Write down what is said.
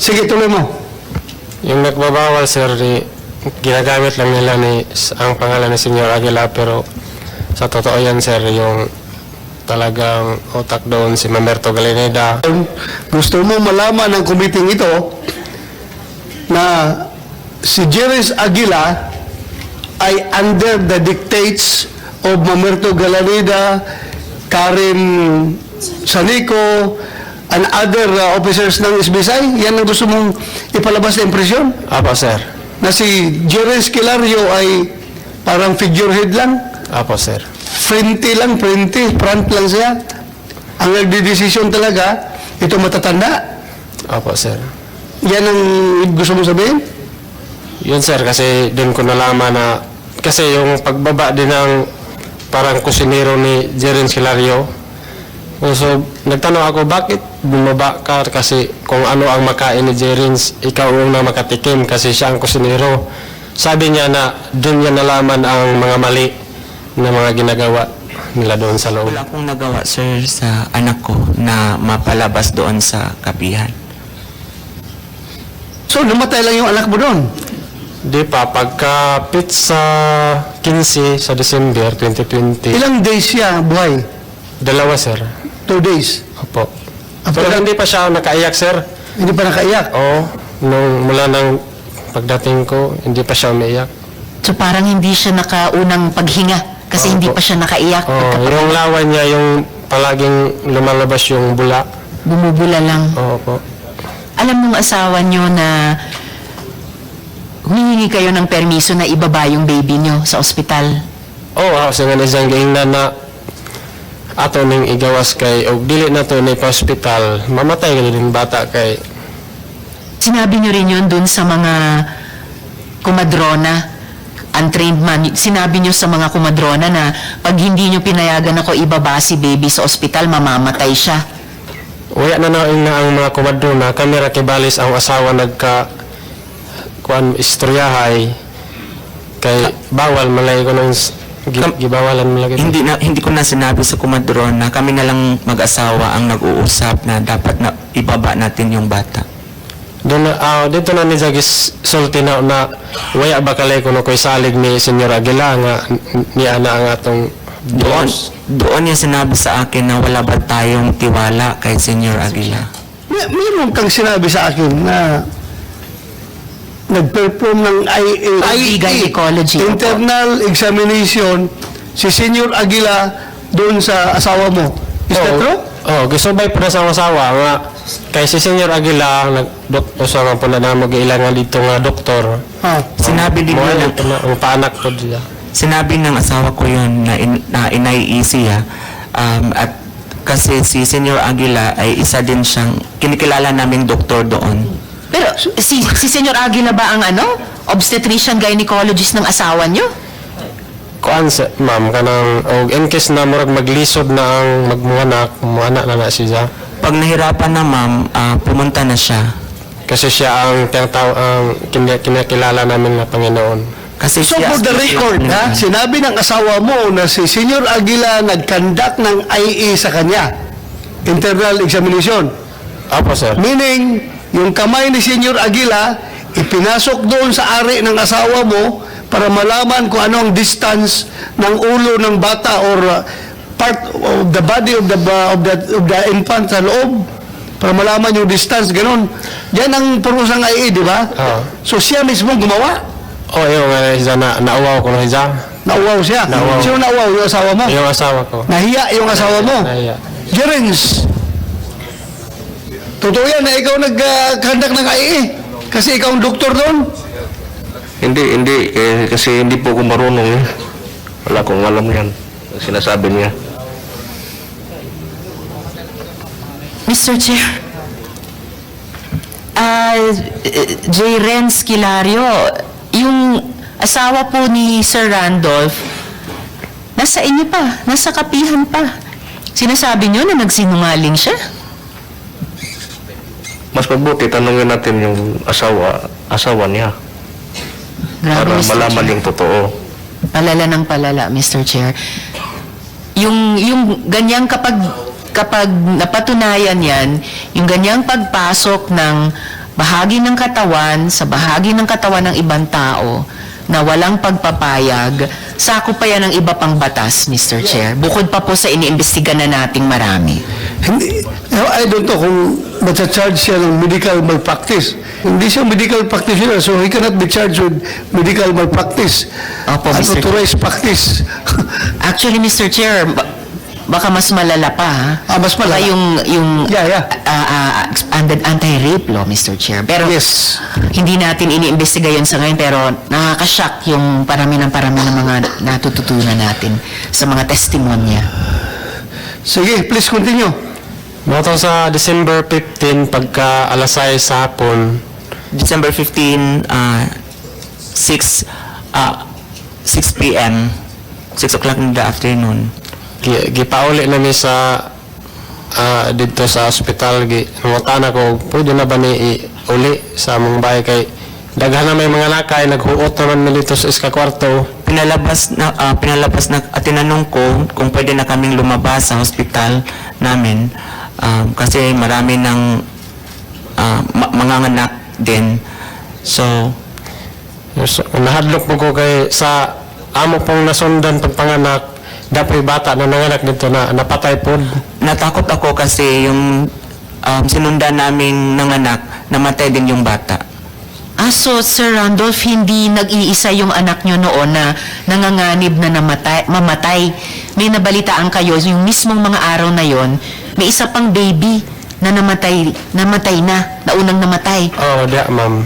Sige, tuloy mo. Yung nagbabawal, sir, ginagamit lang nila ang pangalan ni Senyor Aguila, pero sa totoo yan, sir, yung talagang utak doon si Mamerto Galineda. Gusto mo malaman ng committee ito na si Jerez Aguila ay under the dictates of Mamerto Galanida, Karen Sanico, and other officers ng SBSI? Yan ang gusto mong ipalabas na impresyon? Apo, sir. Na si Jerez Kilario ay parang figurehead lang? Apo, sir. Front lang siya. Ang nagdidesisyon talaga, ito matatanda. Apo, sir. Yan ang gusto mo sabihin? Yun, sir, kasi doon ko nalaman na kasi yung pagbaba din ng parang kusinero ni Jeren Hilario. So, nagtanong ako, bakit bumaba ka? Kasi kung ano ang makain ni Jeren, ikaw ang na makatikim kasi siya ang kusinero. Sabi niya na doon niya nalaman ang mga mali na mga ginagawa nila doon sa loob. Wala akong nagawa, sir, sa anak ko na mapalabas doon sa kapihan. So, namatay lang yung anak mo doon. Di pa, pagka-pit sa 15 sa December 2020, Ilang days siya buhay? 2, sir. 2 days. Opo. After- Pero hindi pa siya nakaiyak, sir. Hindi pa nakaiyak. Oo. Mula ng pagdating ko, hindi pa siya umiiyak. So parang hindi siya nakaunang paghinga kasi hindi pa siya nakaiyak. Yung lawan niya, yung palaging lumalabas yung bula. Bumubula lang. Oo po. Alam nung asawa nyo na humihingi kayo ng permiso na ibaba yung baby nyo sa ospital. Oo, kasi nga isang gaingnan na ato ning igawas kay o dili na to ni hospital, mamatay ka din bata kay Sinabi nyo rin yun dun sa mga kumadrona, untrained man. Sinabi nyo sa mga kumadrona na pag hindi nyo pinayagan ako ibaba si baby sa ospital, mamamatay siya. Wala na na ang mga kumadro na kamera kibalis ang asawa nagka kuan istoryahay kay bawal malay ko nung gibawalan mo lagi. Hindi ko na sinabi sa kumadron na kami na lang mag-asawa ang nag-uusap na dapat na ibaba natin yung bata. Doon dito na ni Jagis sulti na waya ba kalay ko no koy salig ni Senyor Aguila nga ni ana ang atong Doon yung sinabi sa akin na wala ba tayong tiwala kay Senyor Aguila. Mayroon kang sinabi sa akin na nag-perform ng IE, gynecology. internal examination si Senyor Aguila doon sa asawa mo. Is that true? Oh, gisubay po na sa asawa nga kay si Senyor Aguila nagdoktor nga po na mag-ilan nga dito nga doktor. Sinabi din Mo nila, ang paanak po diya. sinabi ng asawa ko yun na inaiisi at kasi si Senyor Aguila ay isa din siyang kinikilala naming doktor doon. Pero si Senyor Aguila ba ang obstetrician gynecologist ng asawa nyo? Kuan sa ma'am kanang og in case na murag maglisod na ang magmuanak na siya. Pag nahirapan na ma'am, pumunta na siya. Kasi siya ang kinakilala namin na Panginoon. Kasi So siya, for the record, sinabi ng asawa mo na si Senyor Aguila nag-conduct ng IE sa kanya. Internal examination. Apo, sir. Meaning, yung kamay ni Senyor Aguila, ipinasok doon sa ari ng asawa mo para malaman kung ano ang distance ng ulo ng bata or part of the body of the infant sa loob para malaman yung distance, ganun. Yan ang parusang IE, di ba? So siya mismo gumawa. Oh, yung siya nauwaw ko na siya. Nauwaw siya. Nauwaw. Sino nauwaw? Yung asawa mo? Yung asawa ko. Nahiya yung asawa mo? Nahiya. Jerens, totoo yan na ikaw nag-conduct ng IE? Kasi ikaw ang doktor doon? Hindi. Kasi hindi po ako marunong. Wala akong alam yan. Ang sinasabi niya. Mr. Chair, J. Renz Kilario, yung asawa po ni Sir Randolph, nasa inyo pa, nasa kapihan pa. Sinasabi nyo na nagsinungaling siya? Mas mabuti tanungin natin yung asawa niya. Grabe, Para Mr. malaman Chair. yung totoo. Palala ng palala, Mr. Chair. Yung ganyang kapag napatunayan yan, yung ganyang pagpasok ng bahagi ng katawan sa bahagi ng katawan ng ibang tao na walang pagpapayag, sakop pa yan ng iba pang batas, Mr. Chair. Bukod pa po sa iniimbestiga na nating marami. Hindi, I don't know kung matcha-charge siya ng medical malpractice. Hindi siya medical practitioner, so he cannot be charged with medical malpractice. Opo, Mr. Unauthorized practice. Actually, Mr. Chair, baka mas malala pa, ha? Mas malala. Baka yung Yeah. expanded anti-rape law, Mr. Chair. Pero Yes. hindi natin iniimbestiga yun sa ngayon, pero nakakashock yung parami ng mga natututunan natin sa mga testimonya. Sige, please continue. Moto sa December 15, pagka alas 6 sa hapon, December 15, 6 p.m., 6 o'clock in the afternoon. gipauli na mi sa dito sa ospital, nangutan ako, pwede na ba ni uli sa among bahay kay daghan na may mga lakay, naghuot naman mi dito sa iska kwarto. Pinalabas na at tinanong ko kung pwede na kaming lumabas sa hospital namin kasi marami ng mga anak din. So, Nahadlok po ko kay sa amo pong nasundan pagpanganak, dapoy bata na nanganak dito na napatay po. natakot ako kasi yung sinundan naming nanganak, namatay din yung bata. So, Sir Randolph, hindi nag-iisa yung anak nyo noon na nanganganib na mamatay. May nabalitaan kayo, yung mismong mga araw na yon, may isa pang baby na namatay na, naunang namatay. Oh, diya ma'am.